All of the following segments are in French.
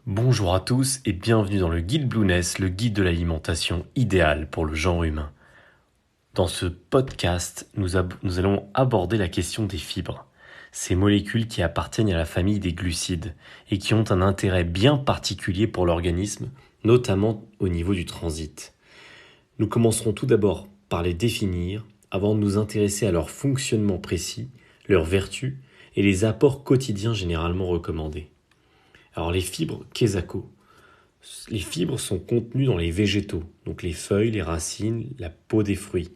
Bonjour à tous et bienvenue dans le guide Blueness, le guide de l'alimentation idéale pour le genre humain. Dans ce podcast, nous allons aborder la question des fibres, ces molécules qui appartiennent à la famille des glucides et qui ont un intérêt bien particulier pour l'organisme, notamment au niveau du transit. Nous commencerons tout d'abord par les définir avant de nous intéresser à leur fonctionnement précis, leurs vertus et les apports quotidiens généralement recommandés. Alors les fibres Quesaco. Les fibres sont contenues dans les végétaux, donc les feuilles, les racines, la peau des fruits.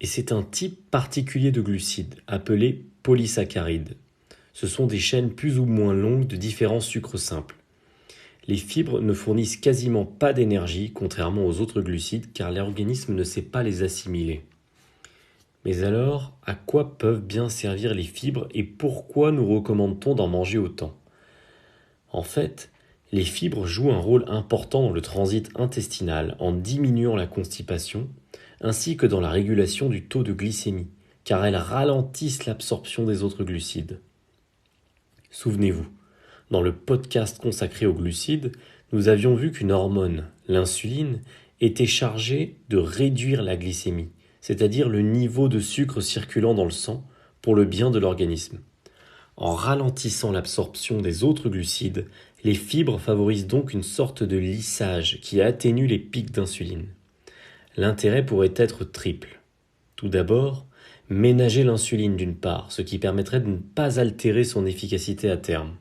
Et c'est un type particulier de glucides, appelé polysaccharides. Ce sont des chaînes plus ou moins longues de différents sucres simples. Les fibres ne fournissent quasiment pas d'énergie, contrairement aux autres glucides, car l'organisme ne sait pas les assimiler. Mais alors, à quoi peuvent bien servir les fibres et pourquoi nous recommande-t-on d'en manger autant ? En fait, les fibres jouent un rôle important dans le transit intestinal en diminuant la constipation, ainsi que dans la régulation du taux de glycémie, car elles ralentissent l'absorption des autres glucides. Souvenez-vous, dans le podcast consacré aux glucides, nous avions vu qu'une hormone, l'insuline, était chargée de réduire la glycémie, c'est-à-dire le niveau de sucre circulant dans le sang, pour le bien de l'organisme. En ralentissant l'absorption des autres glucides, les fibres favorisent donc une sorte de lissage qui atténue les pics d'insuline. L'intérêt pourrait être triple. Tout d'abord, ménager l'insuline d'une part, ce qui permettrait de ne pas altérer son efficacité à terme.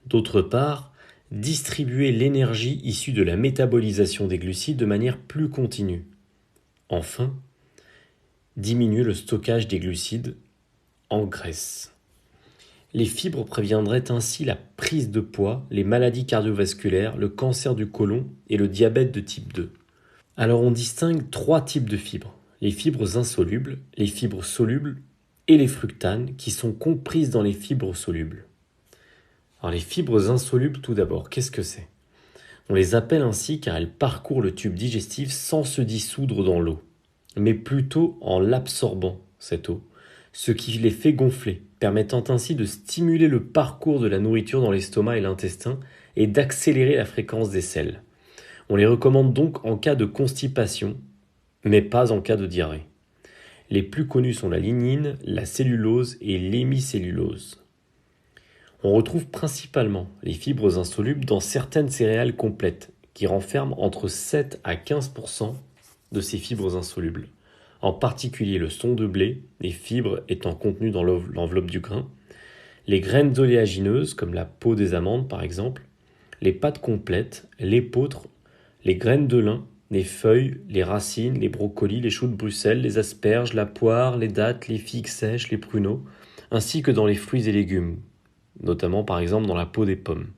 D'autre part, distribuer l'énergie issue de la métabolisation des glucides de manière plus continue. Enfin, diminuer le stockage des glucides en graisse. Les fibres préviendraient ainsi la prise de poids, les maladies cardiovasculaires, le cancer du côlon et le diabète de type 2. Alors on distingue trois types de fibres, les fibres insolubles, les fibres solubles et les fructanes qui sont comprises dans les fibres solubles. Alors les fibres insolubles tout d'abord, qu'est-ce que c'est ? On les appelle ainsi car elles parcourent le tube digestif sans se dissoudre dans l'eau, mais plutôt en l'absorbant, cette eau, ce qui les fait gonfler, permettant ainsi de stimuler le parcours de la nourriture dans l'estomac et l'intestin et d'accélérer la fréquence des selles. On les recommande donc en cas de constipation, mais pas en cas de diarrhée. Les plus connus sont la lignine, la cellulose et l'hémicellulose. On retrouve principalement les fibres insolubles dans certaines céréales complètes, qui renferment entre 7 à 15% de ces fibres insolubles. En particulier le son de blé, les fibres étant contenues dans l'enveloppe du grain, les graines oléagineuses, comme la peau des amandes par exemple, les pâtes complètes, l'épeautre, les graines de lin, les feuilles, les racines, les brocolis, les choux de Bruxelles, les asperges, la poire, les dattes, les figues sèches, les pruneaux, ainsi que dans les fruits et légumes, notamment par exemple dans la peau des pommes.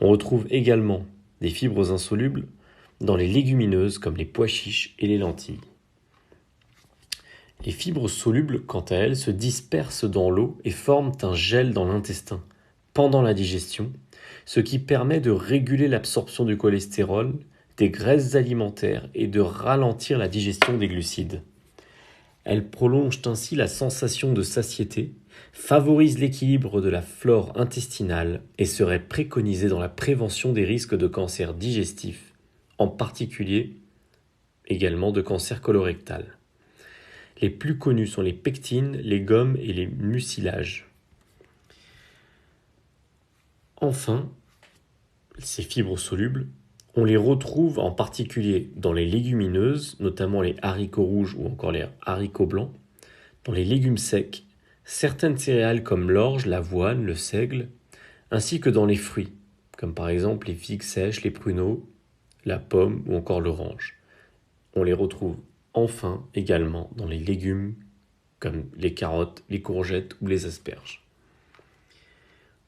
On retrouve également des fibres insolubles dans les légumineuses comme les pois chiches et les lentilles. Les fibres solubles, quant à elles, se dispersent dans l'eau et forment un gel dans l'intestin pendant la digestion, ce qui permet de réguler l'absorption du cholestérol, des graisses alimentaires et de ralentir la digestion des glucides. Elles prolongent ainsi la sensation de satiété, favorisent l'équilibre de la flore intestinale et seraient préconisées dans la prévention des risques de cancer digestif, en particulier également de cancer colorectal. Les plus connus sont les pectines, les gommes et les mucilages. Enfin, ces fibres solubles, on les retrouve en particulier dans les légumineuses, notamment les haricots rouges ou encore les haricots blancs, dans les légumes secs, certaines céréales comme l'orge, l'avoine, le seigle, ainsi que dans les fruits, comme par exemple les figues sèches, les pruneaux, la pomme ou encore l'orange. On les retrouve enfin également dans les légumes comme les carottes, les courgettes ou les asperges.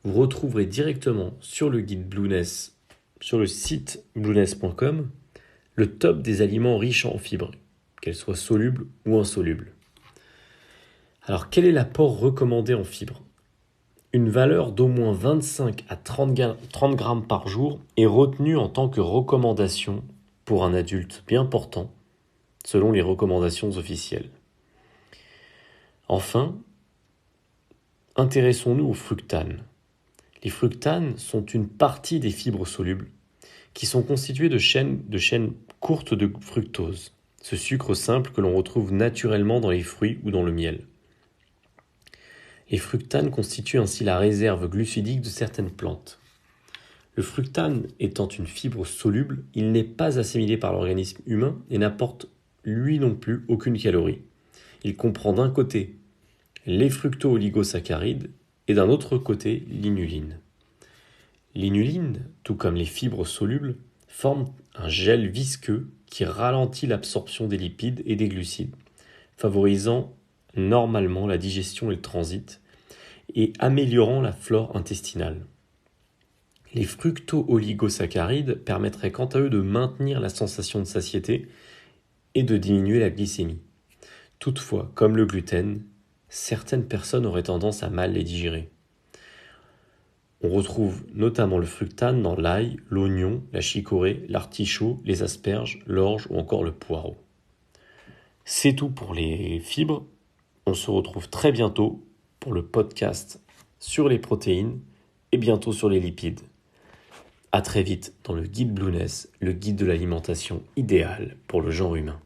Vous retrouverez directement sur le guide Blueness, sur le site blueness.com, le top des aliments riches en fibres, qu'elles soient solubles ou insolubles. Alors quel est l'apport recommandé en fibres ? Une valeur d'au moins 25 à 30 grammes par jour est retenue en tant que recommandation pour un adulte bien portant, selon les recommandations officielles. Enfin, intéressons-nous aux fructanes. Les fructanes sont une partie des fibres solubles qui sont constituées de chaînes courtes de fructose, ce sucre simple que l'on retrouve naturellement dans les fruits ou dans le miel. Les fructanes constituent ainsi la réserve glucidique de certaines plantes. Le fructane étant une fibre soluble, il n'est pas assimilé par l'organisme humain et n'apporte lui non plus aucune calorie. Il comprend d'un côté les fructo-oligosaccharides et d'un autre côté l'inuline. L'inuline, tout comme les fibres solubles, forme un gel visqueux qui ralentit l'absorption des lipides et des glucides, favorisant normalement la digestion et le transit, et améliorant la flore intestinale. Les fructo-oligosaccharides permettraient quant à eux de maintenir la sensation de satiété et de diminuer la glycémie. Toutefois, comme le gluten, certaines personnes auraient tendance à mal les digérer. On retrouve notamment le fructane dans l'ail, l'oignon, la chicorée, l'artichaut, les asperges, l'orge ou encore le poireau. C'est tout pour les fibres. On se retrouve très bientôt pour le podcast sur les protéines et bientôt sur les lipides. À très vite dans le guide Blueness, le guide de l'alimentation idéale pour le genre humain.